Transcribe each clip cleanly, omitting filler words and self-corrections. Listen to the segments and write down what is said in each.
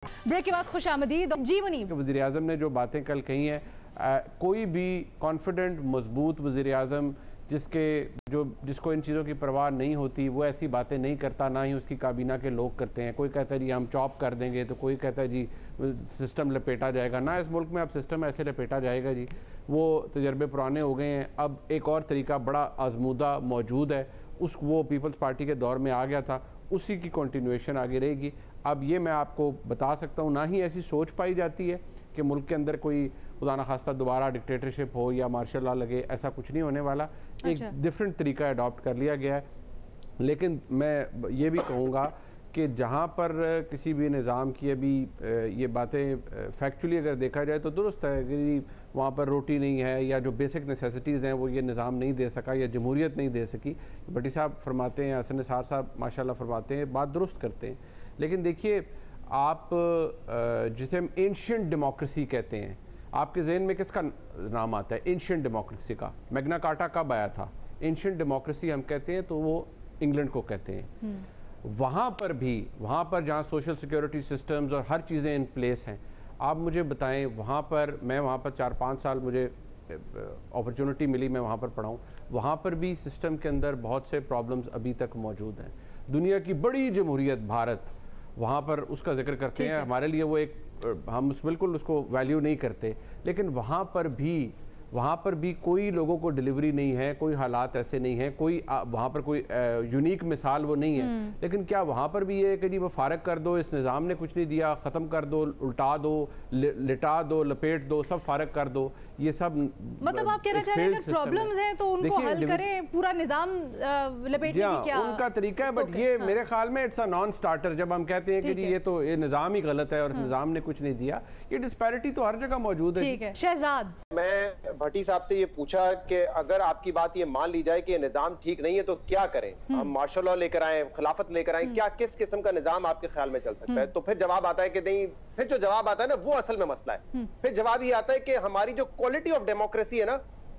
Break के बाद खुशामदीद जी मुनीब। वज़ीर आज़म ने जो बातें कल कही हैं, कोई भी कॉन्फिडेंट मजबूत वज़ीर आज़म जिसको इन चीज़ों की परवाह नहीं होती वो ऐसी बातें नहीं करता, ना ही उसकी काबीना के लोग करते हैं। कोई कहता है जी हम चॉप कर देंगे, तो कोई कहता है जी सिस्टम लपेटा जाएगा। ना इस मुल्क में अब सिस्टम ऐसे लपेटा जाएगा जी, वो तजर्बे पुराने हो गए हैं। अब एक और तरीका बड़ा आजमूदा मौजूद है, वो पीपल्स पार्टी के दौर में आ गया था, उसी की कंटिन्यूएशन आगे रहेगी। अब ये मैं आपको बता सकता हूँ, ना ही ऐसी सोच पाई जाती है कि मुल्क के अंदर कोई खुदा न खास्ता दोबारा डिक्टेटरशिप हो या मार्शल लॉ लगे, ऐसा कुछ नहीं होने वाला। एक डिफरेंट तरीका अडॉप्ट कर लिया गया है। लेकिन मैं ये भी कहूँगा कि जहाँ पर किसी भी निज़ाम की अभी ये बातें फैक्चुअली अगर देखा जाए तो दुरुस्त है कि वहाँ पर रोटी नहीं है या जो बेसिक नेसेसिटीज़ हैं वो ये निज़ाम नहीं दे सका या जमहूरियत नहीं दे सकी। भट्टी साहब फरमाते हैं, हसन निसार साहब माशाल्लाह फरमाते हैं, बात दुरुस्त करते हैं। लेकिन देखिए, आप जिसे हम एंशिएंट डेमोक्रेसी कहते हैं, आपके जहन में किसका नाम आता है एंशिएंट डेमोक्रेसी का? मैग्ना कार्टा कब आया था? एंशिएंट डेमोक्रेसी हम कहते हैं तो वो इंग्लैंड को कहते हैं। वहाँ पर जहाँ सोशल सिक्योरिटी सिस्टम्स और हर चीज़ें इन प्लेस हैं, आप मुझे बताएं, मैं वहाँ पर 4-5 साल मुझे अपॉर्चुनिटी मिली, मैं वहाँ पर पढ़ाऊँ। वहाँ पर भी सिस्टम के अंदर बहुत से प्रॉब्लम्स अभी तक मौजूद हैं। दुनिया की बड़ी जमहूरियत भारत, वहाँ पर उसका जिक्र करते हैं, हमारे लिए वो एक हम बिल्कुल उसको वैल्यू नहीं करते, लेकिन वहाँ पर भी कोई लोगों को डिलीवरी नहीं है, कोई हालात ऐसे नहीं है, कोई वहाँ पर कोई यूनिक मिसाल वो नहीं है। लेकिन क्या वहाँ पर भी ये है कि जी वो फारग कर दो, इस निज़ाम ने कुछ नहीं दिया, ख़त्म कर दो, उल्टा दो, लिटा दो, लपेट दो, सब फारग कर दो, ये सब मतलब आप कहना चाह रहे हैं अगर प्रॉब्लम्स हैं तो उनको हल करें, पूरा निज़ाम लपेटने की क्या उनका तरीका है। बट ये मेरे ख्याल में इट्स अ नॉन स्टार्टर। जब हम कहते हैं कि जी ये निज़ाम ही गलत है और निज़ाम ने कुछ नहीं दिया, ये डिस्पैरिटी तो हर जगह मौजूद है। ठीक है शहजाद, मैं भट्टी साहब से ये पूछा कि अगर आपकी बात ये मान ली जाए कि निजाम ठीक नहीं है तो क्या करें? हम मार्शल लॉ लेकर आए, खिलाफत लेकर आए, क्या किस किस्म का निजाम आपके ख्याल में चल सकता है? तो फिर जवाब आता है कि नहीं, फिर जो जवाब आता है ना वो असल में मसला है। फिर जवाब ये आता है कि हमारी जो क्वालिटी ऑफ डेमोक्रेसी है ना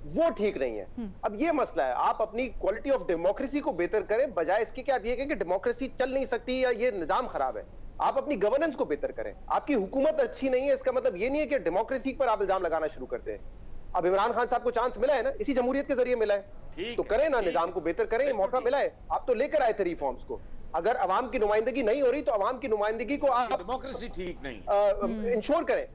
वो ठीक नहीं है। अब ये मसला है, आप अपनी क्वालिटी ऑफ डेमोक्रेसी को बेहतर करें बजाय इसके कि आप ये कहें कि डेमोक्रेसी चल नहीं सकती या ये निजाम खराब है। आप अपनी गवर्नेंस को बेहतर करें। आपकी हुकूमत अच्छी नहीं है, इसका मतलब ये नहीं है कि डेमोक्रेसी पर आप इल्जाम लगाना शुरू करते हैं। अब इमरान खान साहब को चांस मिला है ना, इसी जमहूरियत के जरिए मिला है, तो करें ना, निजाम को बेहतर करें, मौका मिला है। आप तो लेकर आए थे रिफॉर्म्स को। अगर अवाम की नुमाइंदगी नहीं हो रही तो अवाम की नुमाइंदगी को आप डेमोक्रेसी ठीक नहीं इंश्योर करें।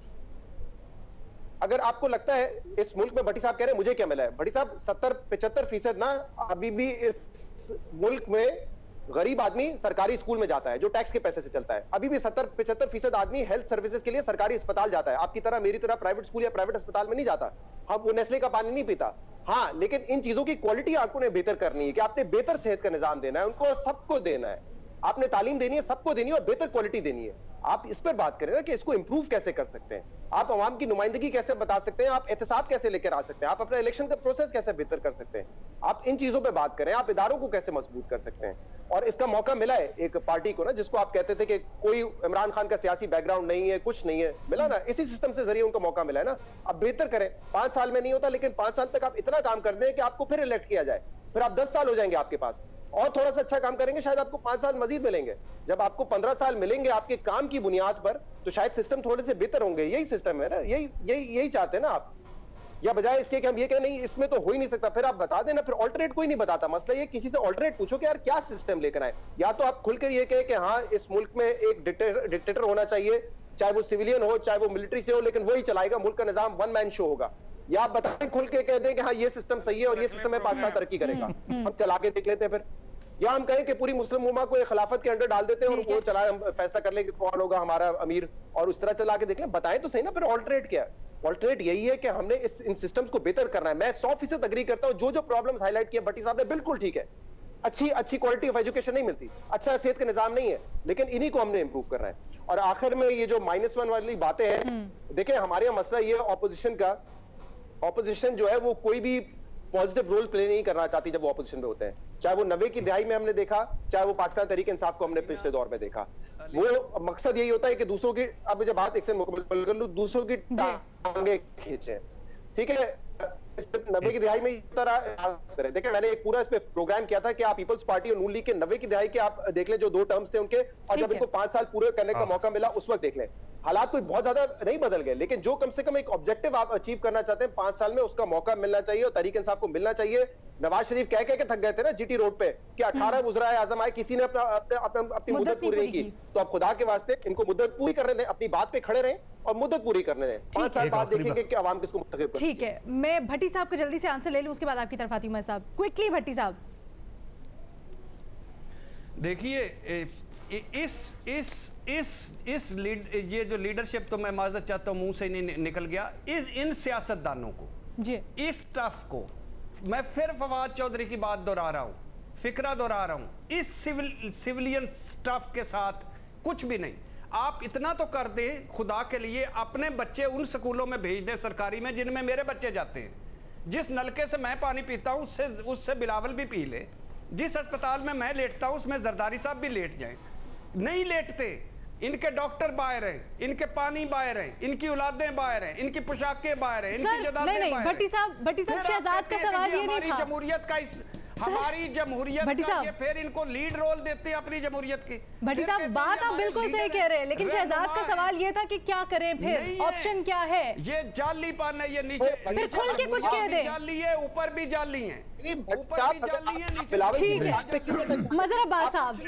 अगर आपको लगता है इस मुल्क में, भट्टी साहब कह रहे हैं मुझे क्या मिला है, भट्टी साहब 70-75% ना अभी भी इस मुल्क में गरीब आदमी सरकारी स्कूल में जाता है जो टैक्स के पैसे से चलता है। अभी भी 70-75% आदमी हेल्थ सर्विसेज के लिए सरकारी अस्पताल जाता है। आपकी तरह मेरी तरह प्राइवेट स्कूल या प्राइवेट अस्पताल में नहीं जाता। हम वो नेस्ले का पानी नहीं पीता। हाँ, लेकिन इन चीजों की क्वालिटी आपको ने बेहतर करनी है कि आपने बेहतर सेहत का निजाम देना है, उनको सबको देना है, आपने तालीम देनी है, सबको देनी है और बेहतर क्वालिटी देनी है। आप इस पर बात करें ना कि इसको इंप्रूव कैसे कर सकते हैं, आप अवाम की नुमाइंदगी कैसे बता सकते हैं, आप एहतसाब कैसे लेकर आ सकते हैं, आप अपना इलेक्शन का प्रोसेस कैसे बेहतर कर सकते हैं। आप इन चीजों पे बात करें, आप इदारों को कैसे मजबूत कर सकते हैं। और इसका मौका मिला है एक पार्टी को ना, जिसको आप कहते थे कि कोई इमरान खान का सियासी बैकग्राउंड नहीं है, कुछ नहीं है, मिला ना, इसी सिस्टम से जरिए उनको मौका मिला है ना। अब बेहतर करें। 5 साल में नहीं होता, लेकिन 5 साल तक आप इतना काम कर दें कि आपको फिर इलेक्ट किया जाए, फिर आप 10 साल हो जाएंगे आपके पास, और थोड़ा सा अच्छा काम करेंगे, शायद आपको 5 साल मजीद मिलेंगे। जब आपको 15 साल मिलेंगे आपके काम की बुनियाद पर, तो शायद सिस्टम थोड़े से बेहतर होंगे। यही सिस्टम है ना, यही चाहते हैं ना आप, या बजाय इसके कि हम ये कहें नहीं इसमें तो हो ही नहीं सकता, फिर आप बता देना, फिर ऑल्टरनेट कोई नहीं बताता। मसला ये किसी से ऑल्टरनेट पूछो कि यार क्या सिस्टम लेकर आए। या तो आप खुलकर ये कहें कि हाँ इस मुल्क में एक डिक्टेटर होना चाहिए, चाहे वो सिविलियन हो चाहे वो मिलिट्री से हो, लेकिन वही चलाएगा मुल्क का निजाम, वन मैन शो होगा। या आप बताएं खुल के कह दें कि हाँ ये सिस्टम सही है और ये सिस्टम में पाकिस्तान तरक्की करेगा, हम चला के देख लेते हैं फिर। या हम कहें कि पूरी मुस्लिम उम्मा को खिलाफत के अंडर डाल देते हैं और वो चला, फैसला कर ले कि कौन होगा हमारा अमीर, और उस तरह चला के देख लें। बताएं तो सही ना फिर ऑल्टरनेट क्या है। ऑल्टरनेट यही है कि हमने इन सिस्टम्स को बेहतर करना है। मैं 100% अग्री करता हूं, जो प्रॉब्लम्स हाईलाइट किए भट्टी साहब ने बिल्कुल ठीक है। अच्छी क्वालिटी ऑफ एजुकेशन नहीं मिलती, अच्छा सेहत का निजाम नहीं है, लेकिन इन्हीं को हमने इंप्रूव करना है। और आखिर में ये जो -1 वाली बातें हैं, देखें हमारे यहाँ मसला ये ऑपोजिशन जो है वो कोई भी पॉजिटिव रोल प्ले नहीं करना चाहती जब वो ऑपोजिशन में होते हैं। चाहे वो 90 की दहाई में हमने देखा, चाहे वो पाकिस्तान तहरीक इंसाफ को हमने पिछले दौर में देखा। वो मकसद यही होता है कि दूसरों की, अब मुझे बात एक से मुकम्मल कर लूं, दूसरों की टांगे खींचे। ठीक है, 90 की दिहाई में देखिए, मैंने एक पूरा इस पे प्रोग्राम किया था कि आप पीपल्स पार्टी और नून लीग के 90 की दिहाई के आप देख लें, जो 2 टर्म्स थे उनके, और जब इनको 5 साल पूरे करने का मौका मिला उस वक्त देख लें। हालात कोई बहुत ज्यादा नहीं बदल गए, लेकिन जो कम से कम एक ऑब्जेक्टिव आप अचीव करना चाहते हैं 5 साल में, उसका मौका मिलना चाहिए और तहरीक इंसाफ को मिलना चाहिए। नवाज शरीफ कह के थक गए थे ना जीटी रोड पे कि 18 वज़राए आज़म आए, किसी ने अपनी मुद्दत पूरी नहीं की। तो अब खुदा के वास्ते इनको मुद्दत पूरी करने दें, अपनी बात पे खड़े रहें और मुद्दत पूरी करने दें। 5 साल बाद देखेंगे कि आवाम किसको मुंतखब करती है। ठीक है, मैं भट्टी साहब का जल्दी से आंसर ले लूं, उसके बाद आपकी तरफ आती हूं। मैं साहब क्विकली, भट्टी साहब देखिए, ये जो लीडरशिप, तो मैं माजरत चाहता हूं मुंह से नहीं निकल गया, इन सियासतदानों को जी, इस स्टाफ को, मैं फिर फवाद चौधरी की बात दोहरा रहा हूं, फिक्रा दोहरा रहा हूं, इस सिविलियन स्टाफ के साथ कुछ भी नहीं। आप इतना तो कर दें खुदा के लिए, अपने बच्चे उन स्कूलों में भेज दें सरकारी में जिनमें मेरे बच्चे जाते हैं। जिस नलके से मैं पानी पीता हूं उससे बिलावल भी पी ले। जिस अस्पताल में मैं लेटता हूं उसमें जरदारी साहब भी लेट जाएं। नहीं लेटते, इनके डॉक्टर बाहर हैं, इनके पानी बाहर हैं, इनकी औलादें बाहर हैं, इनकी पोशाकें बाहर हैं, इनकी जदादें बाहर हैं। भट्टी साहब शहजाद का सवाल ये नहीं था। जमहूरियत का हमारी जमहूरियत का ये, फिर इनको लीड रोल देते हैं अपनी जमहूरियत की। भट्टी साहब बात आप बिल्कुल सही कह रहे हैं, लेकिन शहजाद का सवाल ये था कि क्या करें, फिर ऑप्शन क्या है? ये जालीपन है, ये नीचे फिर खुल के कुछ कह दे। जाली है, ऊपर भी जाली है, मजर अब्बास साहब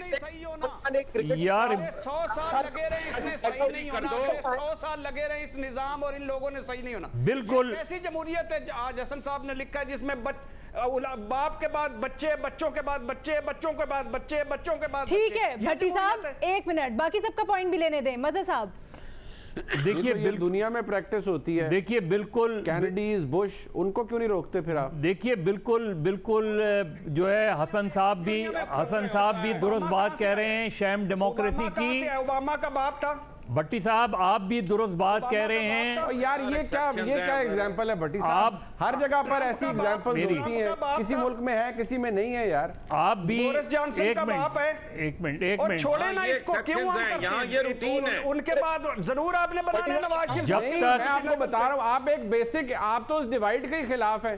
यार 100 साल लगे रहे इसने सही नहीं होना, 100 साल लगे रहे इस निजाम और इन लोगों ने सही नहीं होना। बिल्कुल ऐसी जमहूरियत है आज हसन साहब ने लिखा है जिसमें बाप के बाद बच्चे, बच्चों के बाद बच्चे, बच्चों के बाद बच्चे, बच्चों के बाद। ठीक है भट्टी साहब, 1 मिनट, बाकी सबका पॉइंट भी लेने दें। मजर साहब देखिए, दुनिया में प्रैक्टिस होती है। देखिए बिल्कुल, कैनेडीज, बुश, उनको क्यों नहीं रोकते फिर आप? देखिए बिल्कुल जो है हसन साहब भी दुरुस्त बात कह रहे हैं, शैम डेमोक्रेसी की। ओबामा का बाप था। भट्टी साहब आप भी दुरुस्त बात कह रहे हैं। यार ये क्या एग्जांपल है भट्टी साहब? आप हर जगह पर ऐसी एग्जांपल होती हैं, किसी मुल्क में है किसी में नहीं है। यार आप भी एक मिनट छोड़े ना इसको, क्यों यहाँ ये रूटीन है। उनके बाद जरूर आपने बनाना नवाज शरीफ। जब तक मैं आपको बता रहा हूँ, आप एक बेसिक, आप तो उस डिवाइड के खिलाफ है।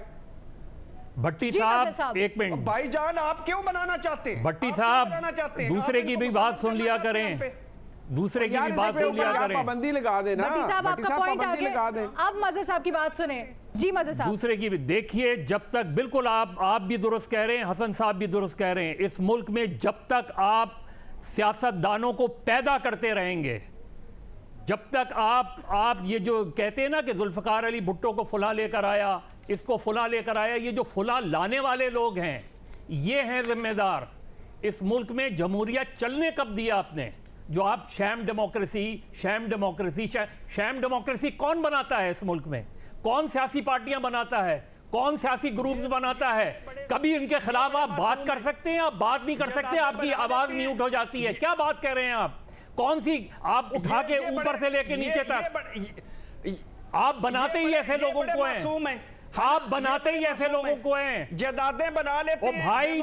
भट्टी साहब 1 मिनट, भाईजान आप क्यों बनाना चाहते हैं? भट्टी साहब दूसरे की भी बात सुन लिया करें, दूसरे की भी बात सुन लिया करें। पाबंदी लगा देना। भट्टी साहब आपका पॉइंट आ गया, अब मजर साहब की बात सुने। जी मजर साहब, दूसरे की भी देखिए, जब तक बिल्कुल आप भी दुरुस्त कह रहे हैं, हसन साहब भी दुरुस्त कह रहे हैं, इस मुल्क में जब तक आप सियासतदानों को पैदा करते रहेंगे, जब तक आप ये जो कहते हैं ना कि जुल्फकार अली भुट्टो को फुला लेकर आया, इसको फुला लेकर आया, ये जो फुला लाने वाले लोग हैं ये हैं जिम्मेदार। इस मुल्क में जमहूरियत चलने कब दिया आपने? जो आप शैम डेमोक्रेसी कौन बनाता है इस मुल्क में? कौन सियासी पार्टियां बनाता है? कौन सियासी ग्रुप्स बनाता है? कभी इनके खिलाफ आप बात कर सकते हैं? आप बात नहीं कर सकते, आपकी आवाज म्यूट हो जाती है। क्या बात कर रहे हैं आप? कौन सी आप उठा के ऊपर से लेके नीचे तक आप बनाते ही ऐसे लोगों को हैं, आप बनाते ही ऐसे लोगों को हैं। जायदादें बना लेते हैं भाई,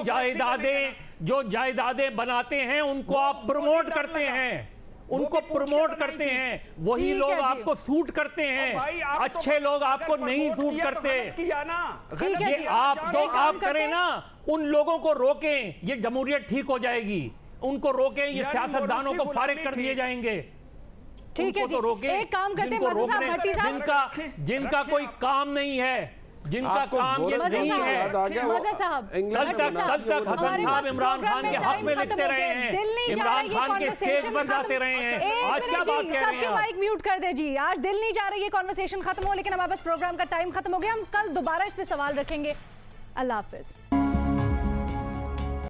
जो जायदादें बनाते हैं उनको आप प्रमोट करते हैं, उनको प्रमोट करते हैं, वही लोग आपको सूट करते हैं। अच्छे लोग आपको नहीं सूट करते। ये आप करें ना, उन लोगों को रोकें, ये जमहूरियत ठीक हो जाएगी। उनको रोकें, ये सियासतदानों को फारिग कर दिए जाएंगे। ठीक है जी, एक काम करते हैं, जिनका कोई काम नहीं है, जिनका काम ये नहीं है। मज़र साहब, कल तक हसन साहब इमरान खान के हक में लिखते रहे हैं, इमरान खान के स्टेज पर जाते रहे हैं। आज क्या बात कह रहे हैं? माइक म्यूट कर दे जी। आज दिल नहीं जा रही ये कॉन्वर्सेशन खत्म हो, लेकिन हमारे पास प्रोग्राम का टाइम खत्म हो गया। हम कल दोबारा इस पे सवाल रखेंगे। अल्लाह हाफिज।